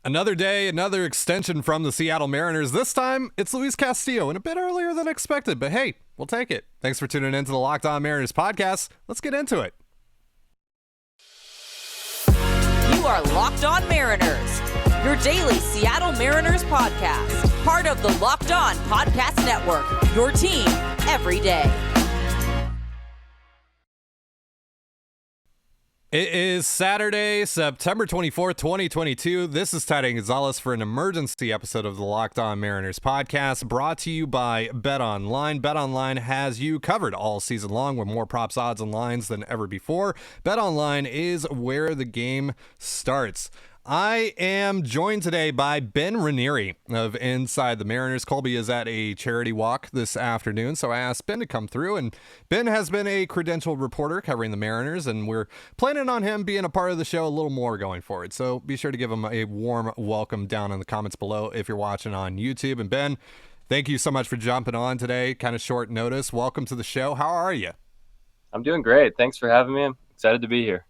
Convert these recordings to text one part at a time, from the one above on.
Another day, another extension from the Seattle Mariners. This time, it's Luis Castillo, and a bit earlier than expected, but hey, we'll take it. Thanks for tuning in to the Locked On Mariners podcast. Let's get into it. You are Locked On Mariners, your daily Seattle Mariners podcast. Part of the Locked On Podcast Network, your team every day. It is Saturday, September 24th, 2022. This is Ty Gonzalez for an emergency episode of the Locked On Mariners podcast, brought to you by BetOnline. BetOnline has you covered all season long with more props, odds, and lines than ever before. BetOnline is where the game starts. I am joined today by Ben Ranieri of Inside the Mariners. Colby is at a charity walk this afternoon, so I asked Ben to come through, and Ben has been a credentialed reporter covering the Mariners, and we're planning on him being a part of the show a little more going forward. So be sure to give him a warm welcome down in the comments below if you're watching on YouTube. And Ben, thank you so much for jumping on today. Kind of short notice. Welcome to the show. How are you? I'm doing great. Thanks for having me. I'm excited to be here.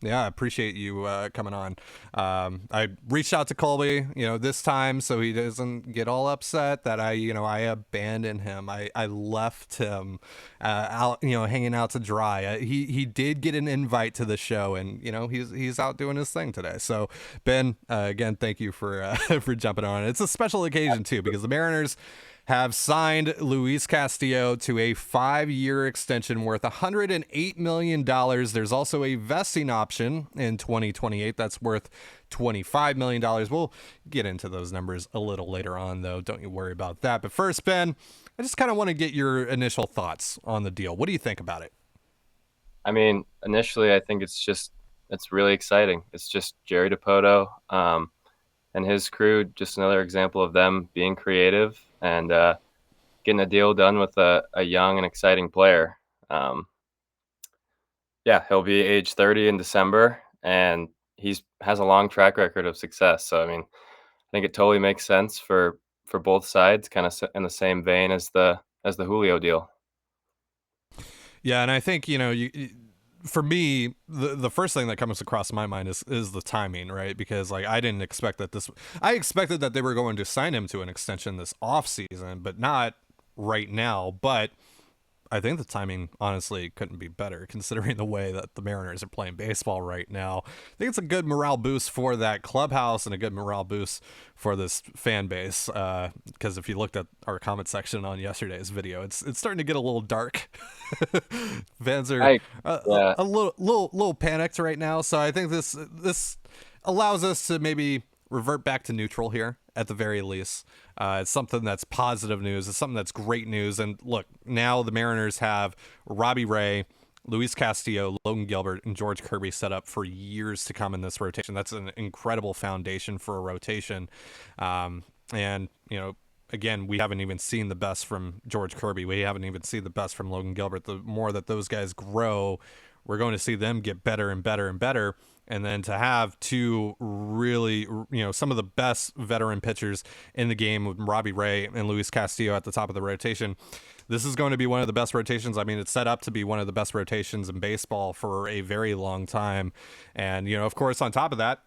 Yeah, I appreciate you coming on. I reached out to Colby, this time so he doesn't get all upset that I abandoned him. I left him out, hanging out to dry. He did get an invite to the show, and he's out doing his thing today. So Ben, again, thank you for for jumping on. It's a special occasion too, because the Mariners have signed Luis Castillo to a 5-year extension worth $108 million. There's also a vesting option in 2028 that's worth $25 million. We'll get into those numbers a little later on, though. Don't you worry about that. But first, Ben, I just kind of want to get your initial thoughts on the deal. What do you think about it? I mean, initially, I think it's really exciting. It's just Jerry Dipoto and his crew, just another example of them being creative and getting a deal done with a young and exciting player. He'll be age 30 in December, and has a long track record of success. So, I mean, I think it totally makes sense for both sides, kind of in the same vein as the Julio deal. Yeah, and I think, for me, the first thing that comes across my mind is the timing, right? Because I didn't expect that I expected that they were going to sign him to an extension this offseason, but not right now. But I think the timing honestly couldn't be better considering the way that the Mariners are playing baseball right now. I think it's a good morale boost for that clubhouse and a good morale boost for this fan base. Because if you looked at our comment section on yesterday's video, it's starting to get a little dark. Fans are a little panicked right now. So I think this allows us to maybe revert back to neutral here at the very least. It's something that's positive news. It's something that's great news. And look, now the Mariners have Robbie Ray, Luis Castillo, Logan Gilbert, and George Kirby set up for years to come in this rotation. That's an incredible foundation for a rotation. And again, we haven't even seen the best from George Kirby. We haven't even seen the best from Logan Gilbert. The more that those guys grow, we're going to see them get better and better and better. And then to have two really, some of the best veteran pitchers in the game with Robbie Ray and Luis Castillo at the top of the rotation, this is going to be one of the best rotations. I mean, it's set up to be one of the best rotations in baseball for a very long time. And, of course, on top of that,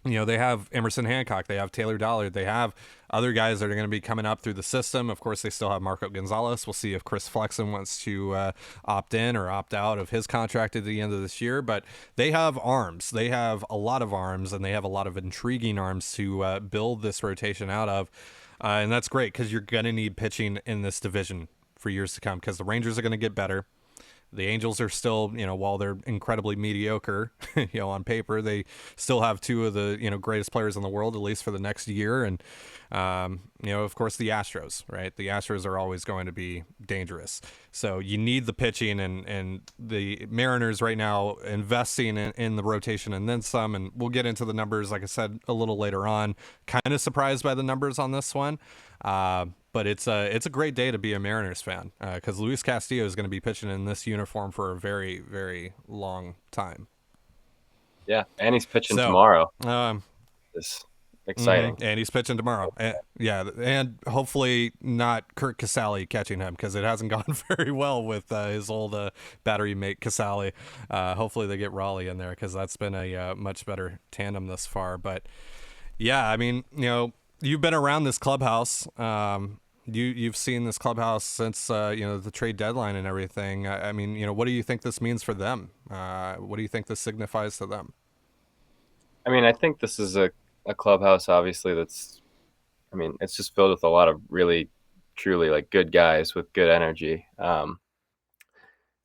they have Emerson Hancock, they have Taylor Dollard, they have other guys that are going to be coming up through the system. Of course, they still have Marco Gonzalez. We'll see if Chris Flexen wants to opt in or opt out of his contract at the end of this year. But they have arms. They have a lot of arms, and they have a lot of intriguing arms to build this rotation out of. And that's great because you're going to need pitching in this division for years to come because the Rangers are going to get better. The Angels are still, while they're incredibly mediocre, on paper, they still have two of the, greatest players in the world, at least for the next year. And, of course, the Astros, right? The Astros are always going to be dangerous. So you need the pitching, and the Mariners right now investing in the rotation and then some. And we'll get into the numbers, like I said, a little later on. Kind of surprised by the numbers on this one. But it's a great day to be a Mariners fan because Luis Castillo is going to be pitching in this uniform for a very, very long time. Yeah, and he's pitching tomorrow. It's exciting. And he's pitching tomorrow. And hopefully not Kurt Casale catching him because it hasn't gone very well with his old battery mate Casale. Hopefully they get Raleigh in there because that's been a much better tandem thus far. But Yeah, I mean, you've been around this clubhouse. You've seen this clubhouse since the trade deadline and everything. I mean, what do you think this means for them? What do you think this signifies to them? I mean, I think this is a clubhouse, obviously, it's just filled with a lot of really, truly like good guys with good energy. And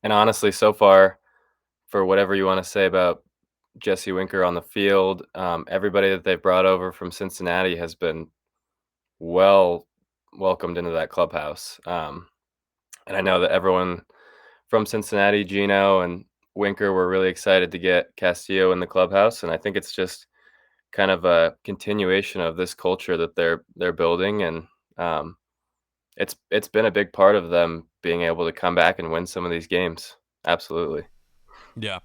honestly, so far, for whatever you want to say about Jesse Winker on the field, everybody that they've brought over from Cincinnati has been well welcomed into that clubhouse. And I know that everyone from Cincinnati, Gino and Winker, were really excited to get Castillo in the clubhouse. And I think it's just kind of a continuation of this culture that they're building. And it's been a big part of them being able to come back and win some of these games. Absolutely. Yeah.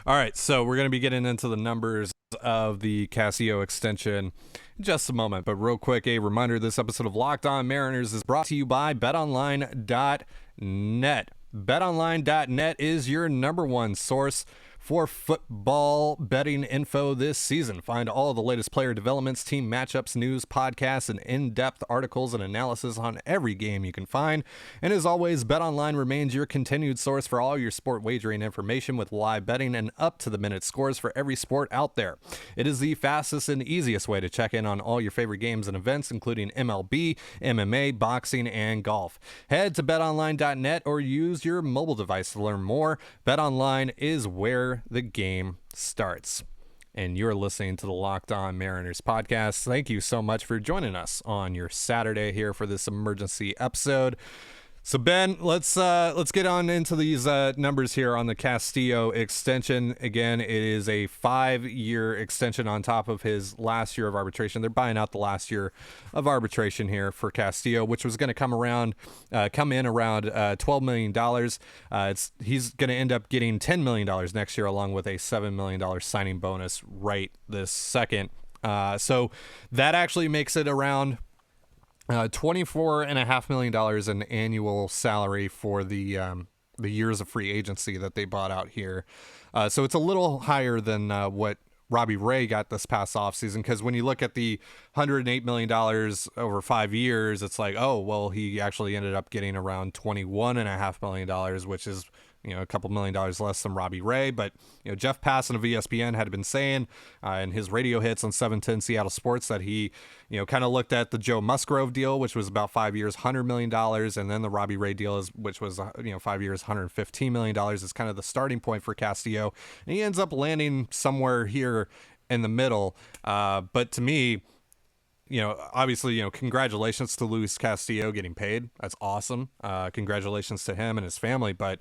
All right, so we're going to be getting into the numbers of the Castillo extension in just a moment. But real quick, a reminder, this episode of Locked On Mariners is brought to you by BetOnline.net. BetOnline.net is your number one source for football betting info this season. Find all the latest player developments, team matchups, news, podcasts, and in-depth articles and analysis on every game you can find. And as always, BetOnline remains your continued source for all your sport wagering information with live betting and up-to-the-minute scores for every sport out there. It is the fastest and easiest way to check in on all your favorite games and events, including MLB, MMA, boxing, and golf. Head to betonline.net or use your mobile device to learn more. BetOnline is where the game starts. And you're listening to the Locked On Mariners podcast. Thank you so much for joining us on your Saturday here for this emergency episode. So Ben, let's get on into these numbers here on the Castillo extension. Again, it is a 5-year extension on top of his last year of arbitration. They're buying out the last year of arbitration here for Castillo, which was going to come in around $12 million. He's going to end up getting $10 million next year, along with a $7 million signing bonus right this second. So that actually makes it around $24.5 million in annual salary for the years of free agency that they bought out here. So it's a little higher than what Robbie Ray got this past offseason, because when you look at the $108 million over 5 years, it's like, oh, well, he actually ended up getting around $21.5 million, which is a couple $1 million less than Robbie Ray. But Jeff Passan of ESPN had been saying in his radio hits on 710 Seattle Sports that he kind of looked at the Joe Musgrove deal, which was about 5 years, $100 million, and then the Robbie Ray deal which was 5 years, $115 million, is kind of the starting point for Castillo, and he ends up landing somewhere here in the middle. But to me, obviously, congratulations to Luis Castillo getting paid. That's awesome. Congratulations to him and his family. But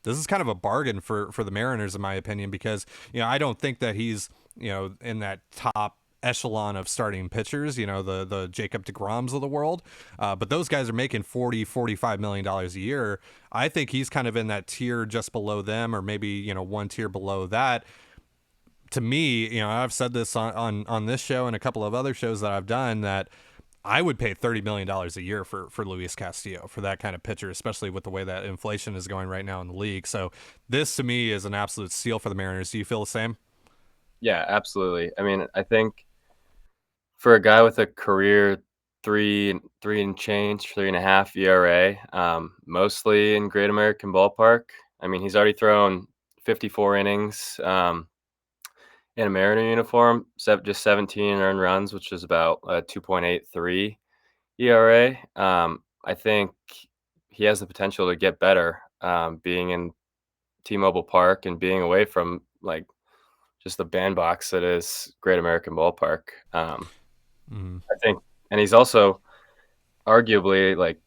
this is kind of a bargain for the Mariners, in my opinion, because, I don't think that he's, in that top echelon of starting pitchers, the Jacob deGroms of the world. But those guys are making $40-45 million a year. I think he's kind of in that tier just below them, or maybe, one tier below that. To me, I've said this on this show and a couple of other shows that I've done, that I would pay $30 million a year for Luis Castillo, for that kind of pitcher, especially with the way that inflation is going right now in the league. So this, to me, is an absolute steal for the Mariners. Do you feel the same? Yeah, absolutely. I mean, I think for a guy with a career three and change, 3.5 ERA, mostly in Great American Ballpark. I mean, he's already thrown 54 innings in a Mariner uniform, just 17 earned runs, which is about 2.83 ERA. I think he has the potential to get better, being in T-Mobile Park and being away from like just the bandbox that is Great American Ballpark. I think, and he's also arguably like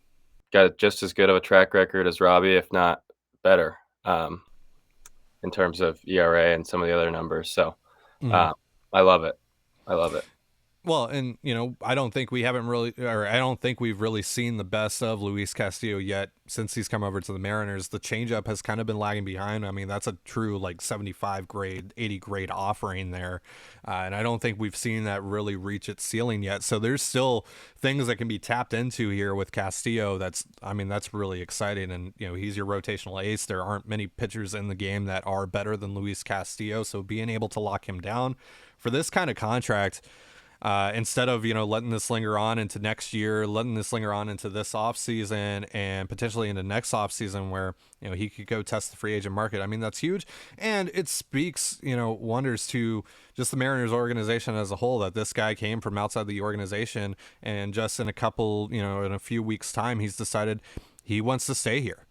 got just as good of a track record as Robbie, if not better, in terms of ERA and some of the other numbers. So I love it. I love it. Well, and I don't think we've really seen the best of Luis Castillo yet since he's come over to the Mariners. The changeup has kind of been lagging behind. I mean, that's a true like 75 grade, 80 grade offering there, and I don't think we've seen that really reach its ceiling yet. So there's still things that can be tapped into here with Castillo. That's really exciting, and he's your rotational ace. There aren't many pitchers in the game that are better than Luis Castillo, so being able to lock him down for this kind of contract, instead of, letting this linger on into next year, letting this linger on into this offseason and potentially into next offseason where, he could go test the free agent market. I mean, that's huge. And it speaks, wonders to just the Mariners organization as a whole, that this guy came from outside the organization and just in a few weeks time, he's decided he wants to stay here.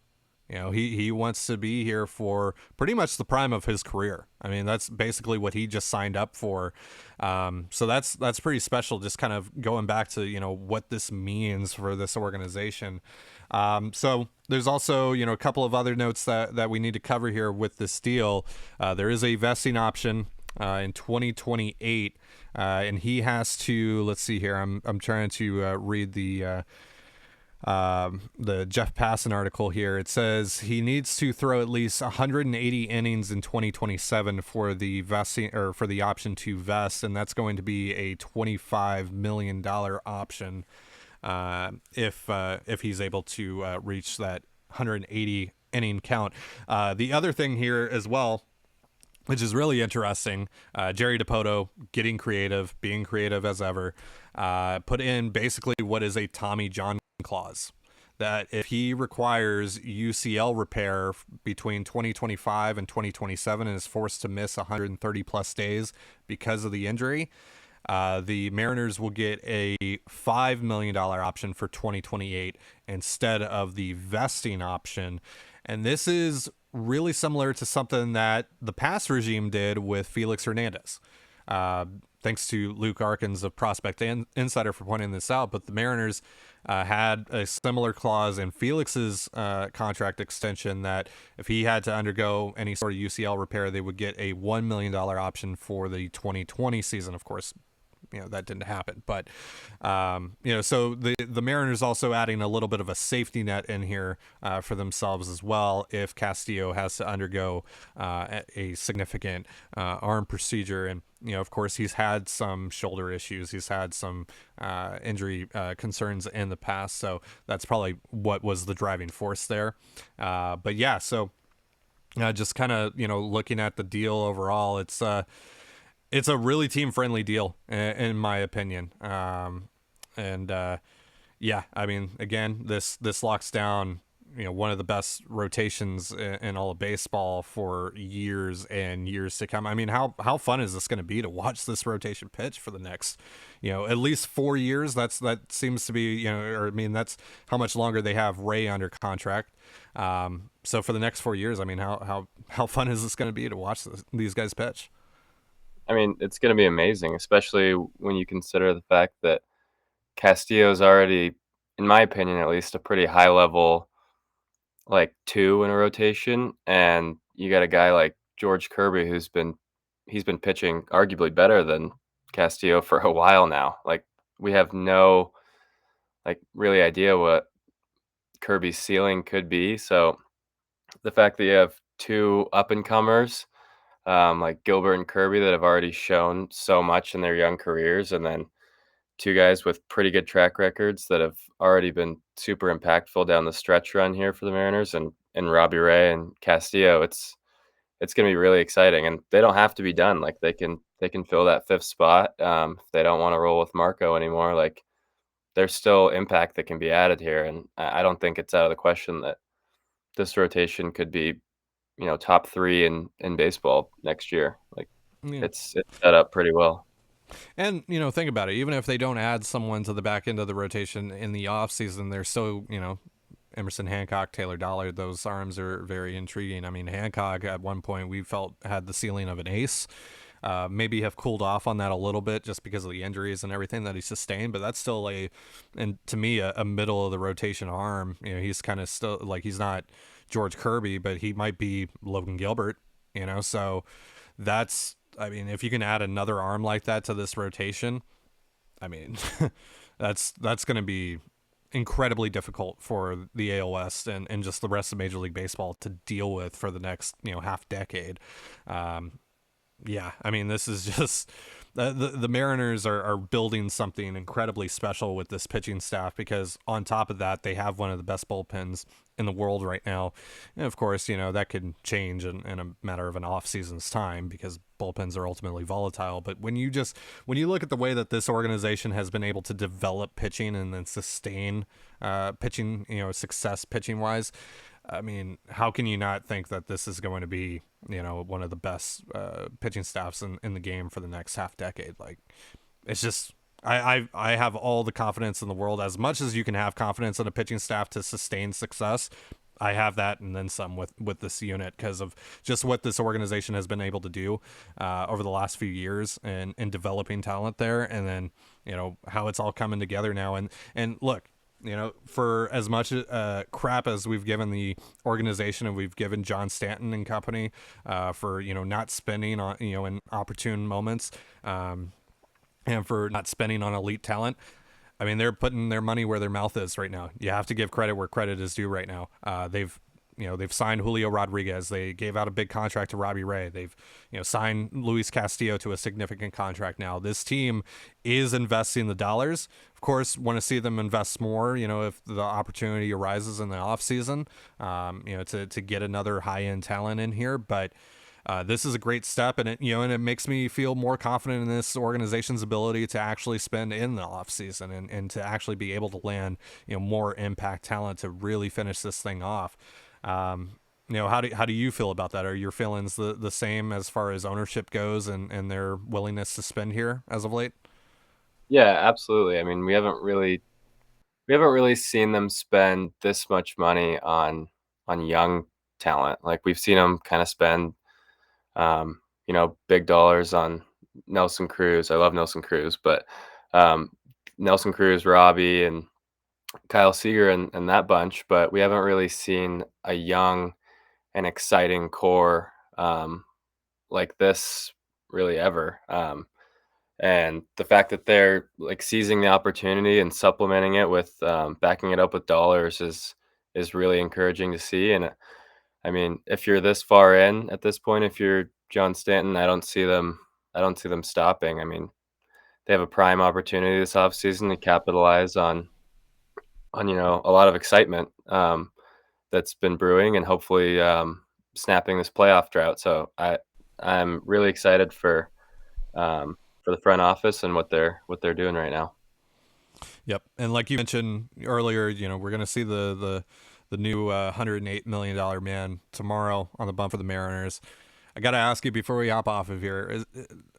He wants to be here for pretty much the prime of his career. I mean, that's basically what he just signed up for. So that's pretty special, just kind of going back to, what this means for this organization. So there's also, a couple of other notes that we need to cover here with this deal. There is a vesting option in 2028, and he has to, let's see here, I'm trying to read the Jeff Passan article here. It says he needs to throw at least 180 innings in 2027 for the vesting, or for the option to vest, and that's going to be a $25 million option if he's able to reach that 180 inning count. The other thing here as well, which is really interesting, Jerry Dipoto getting creative, being creative as ever, put in basically what is a Tommy John clause, that if he requires UCL repair between 2025 and 2027 and is forced to miss 130 plus days because of the injury, the Mariners will get a $5 million option for 2028 instead of the vesting option. And this is really similar to something that the past regime did with Felix Hernandez. Thanks to Luke Arkins of Prospect Insider for pointing this out, but the Mariners had a similar clause in Felix's contract extension that if he had to undergo any sort of UCL repair, they would get a $1 million option for the 2020 season. Of course, that didn't happen, but so the Mariners also adding a little bit of a safety net in here for themselves as well if Castillo has to undergo a significant arm procedure. And of course, he's had some shoulder issues, he's had some injury concerns in the past, so that's probably what was the driving force there. But yeah, so just kind of looking at the deal overall, it's a really team-friendly deal, in my opinion. Yeah, I mean, again, this locks down, one of the best rotations in all of baseball for years and years to come. I mean, how fun is this going to be to watch this rotation pitch for the next, at least 4 years? That seems to be, or I mean, that's how much longer they have Ray under contract. So for the next 4 years, I mean, how fun is this going to be to watch these guys pitch? I mean, it's going to be amazing, especially when you consider the fact that Castillo's already, in my opinion at least, a pretty high level, like 2 in a rotation, and you got a guy like George Kirby he's been pitching arguably better than Castillo for a while now. Like, we have no really idea what Kirby's ceiling could be. So the fact that you have 2 up and comers, like Gilbert and Kirby, that have already shown so much in their young careers, and then 2 guys with pretty good track records that have already been super impactful down the stretch run here for the Mariners, and Robbie Ray and Castillo, it's going to be really exciting. And they don't have to be done. Like, they can fill that 5th spot. If they don't want to roll with Marco anymore, like, there's still impact that can be added here, and I don't think it's out of the question that this rotation could be, top 3 in baseball next year. Like, Yeah. it's set up pretty well. And, think about it. Even if they don't add someone to the back end of the rotation in the offseason, they're still, Emerson Hancock, Taylor Dollard, those arms are very intriguing. I mean, Hancock at one point we felt had the ceiling of an ace. Maybe have cooled off on that a little bit just because of the injuries and everything that he sustained, but that's still and to me, a middle of the rotation arm. He's kind of still, like, he's not George Kirby, but he might be Logan Gilbert, so that's, I mean, if you can add another arm like that to this rotation, I mean, that's going to be incredibly difficult for the AL West and just the rest of Major League Baseball to deal with for the next, half decade. Yeah, I mean, this is just, the Mariners are building something incredibly special with this pitching staff, because on top of that, they have one of the best bullpens in the world right now. And of course, that could change in a matter of an off season's time, because bullpens are ultimately volatile. But when you look at the way that this organization has been able to develop pitching and then sustain pitching, success pitching wise, I mean, how can you not think that this is going to be, one of the best pitching staffs in the game for the next half decade? Like, it's just, I have all the confidence in the world. As much as you can have confidence in a pitching staff to sustain success, I have that and then some with this unit, because of just what this organization has been able to do over the last few years in developing talent there, and then how it's all coming together now. And look, for as much crap as we've given the organization and we've given John Stanton and company for not spending on in opportune moments, and for not spending on elite talent. I mean, they're putting their money where their mouth is right now. You have to give credit where credit is due right now. They've signed Julio Rodriguez. They gave out a big contract to Robbie Ray. They've, signed Luis Castillo to a significant contract now. This team is investing the dollars. Of course, want to see them invest more, if the opportunity arises in the offseason, to get another high-end talent in here. But this is a great step, and it makes me feel more confident in this organization's ability to actually spend in the offseason and to actually be able to land, more impact talent to really finish this thing off. How do you feel about that? Are your feelings the same as far as ownership goes and their willingness to spend here as of late? Yeah, absolutely. I mean, we haven't really seen them spend this much money on young talent. Like, we've seen them kind of spend big dollars on Nelson Cruz. I love Nelson Cruz, but Nelson Cruz, Robbie, and Kyle Seager and that bunch. But we haven't really seen a young and exciting core like this really ever. And the fact that they're like seizing the opportunity and supplementing it with backing it up with dollars is really encouraging to see. And I mean, if you're this far in at this point, if you're John Stanton, I don't see them stopping. I mean, they have a prime opportunity this offseason to capitalize on a lot of excitement that's been brewing, and hopefully snapping this playoff drought. So I'm really excited for the front office and what they're doing right now. Yep. And like you mentioned earlier, we're going to see the new $108 million man tomorrow on the bump for the Mariners. I got to ask you before we hop off of here,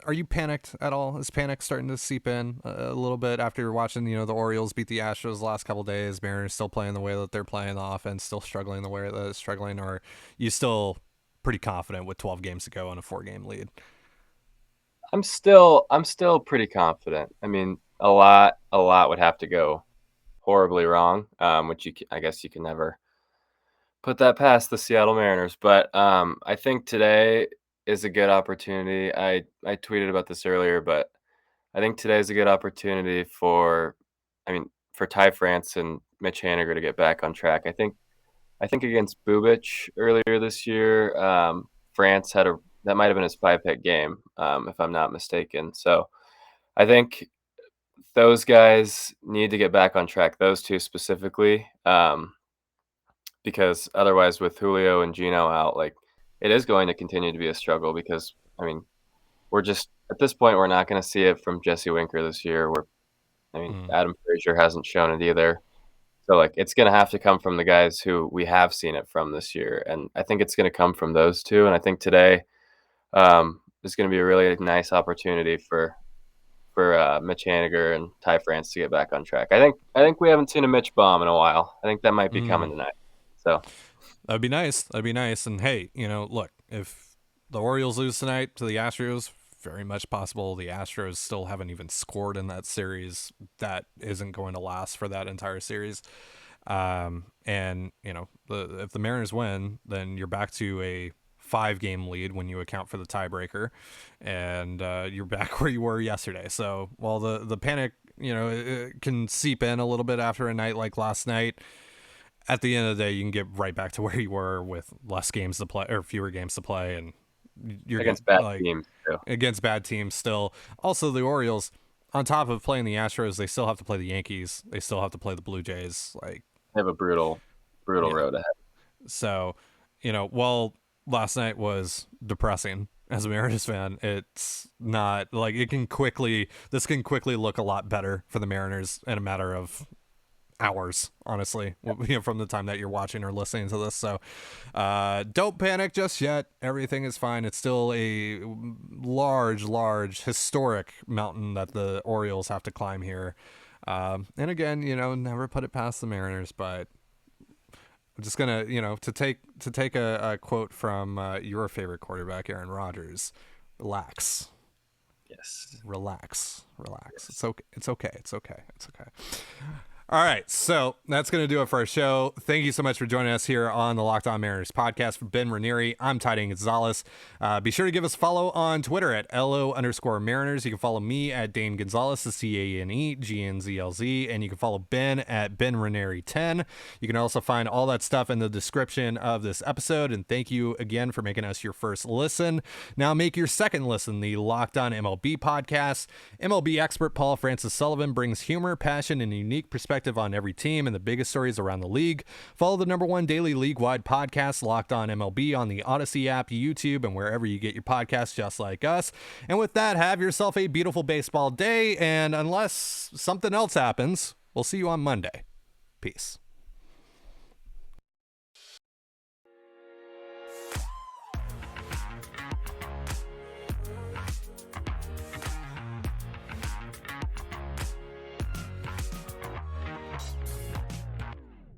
are you panicked at all? Is panic starting to seep in a little bit after watching, the Orioles beat the Astros the last couple of days? Mariners still playing the way that they're playing, the offense still struggling the way that it's struggling, or are you still pretty confident with 12 games to go and a 4-game lead? I'm still pretty confident. I mean, a lot would have to go horribly wrong, which I guess you can never put that past the Seattle Mariners. But I think today is a good opportunity. I tweeted about this earlier, but I think today is a good opportunity for Ty France and Mitch Haniger to get back on track. I think against Bubic earlier this year, France that might have been his 5-hit game, if I'm not mistaken. So I think those guys need to get back on track, those two specifically, because otherwise with Julio and Gino out, like, it is going to continue to be a struggle, because, I mean, we're just, at this point, we're not going to see it from Jesse Winker this year. Adam Frazier hasn't shown it either. So, like, it's going to have to come from the guys who we have seen it from this year. And I think it's going to come from those two. And I think today is going to be a really nice opportunity for Mitch Haniger and Ty France to get back on track. I think we haven't seen a Mitch bomb in a while. I think that might be coming tonight. So that'd be nice. That'd be nice. And hey, look, if the Orioles lose tonight to the Astros, very much possible the Astros still haven't even scored in that series. That isn't going to last for that entire series. And if the Mariners win, then you're back to a 5-game lead when you account for the tiebreaker, and you're back where you were yesterday. So while the panic, it can seep in a little bit after a night like last night, at the end of the day, you can get right back to where you were with less games to play or fewer games to play, and you're against good. bad Like teams too. against bad teams still. Also, the Orioles, on top of playing the Astros, they still have to play the Yankees. They still have to play the Blue Jays. Like, They have a brutal yeah. road ahead. So, while last night was depressing as a Mariners fan, it's not like this can quickly look a lot better for the Mariners in a matter of hours, honestly, from the time that you're watching or listening to this. So don't panic just yet. Everything is fine. It's still a large historic mountain that the Orioles have to climb here. And again, never put it past the Mariners, but I'm just gonna, to take a quote from your favorite quarterback, Aaron Rodgers. Relax. Yes. Relax. It's okay. It's okay. All right, so that's going to do it for our show. Thank you so much for joining us here on the Locked On Mariners podcast. For Ben Ranieri, I'm Tidy Gonzalez. Be sure to give us a follow on Twitter at LO_Mariners. You can follow me at Dane Gonzalez, CaneGNZLZ, and you can follow Ben at Ben Ranieri 10. You can also find all that stuff in the description of this episode, and thank you again for making us your first listen. Now make your second listen, the Locked On MLB podcast. MLB expert Paul Francis Sullivan brings humor, passion, and a unique perspective on every team and the biggest stories around the league. Follow the #1 daily league-wide podcast, Locked On MLB, on the Odyssey app, YouTube, and wherever you get your podcasts, just like us. And with that, have yourself a beautiful baseball day, and unless something else happens, we'll see you on Monday. Peace.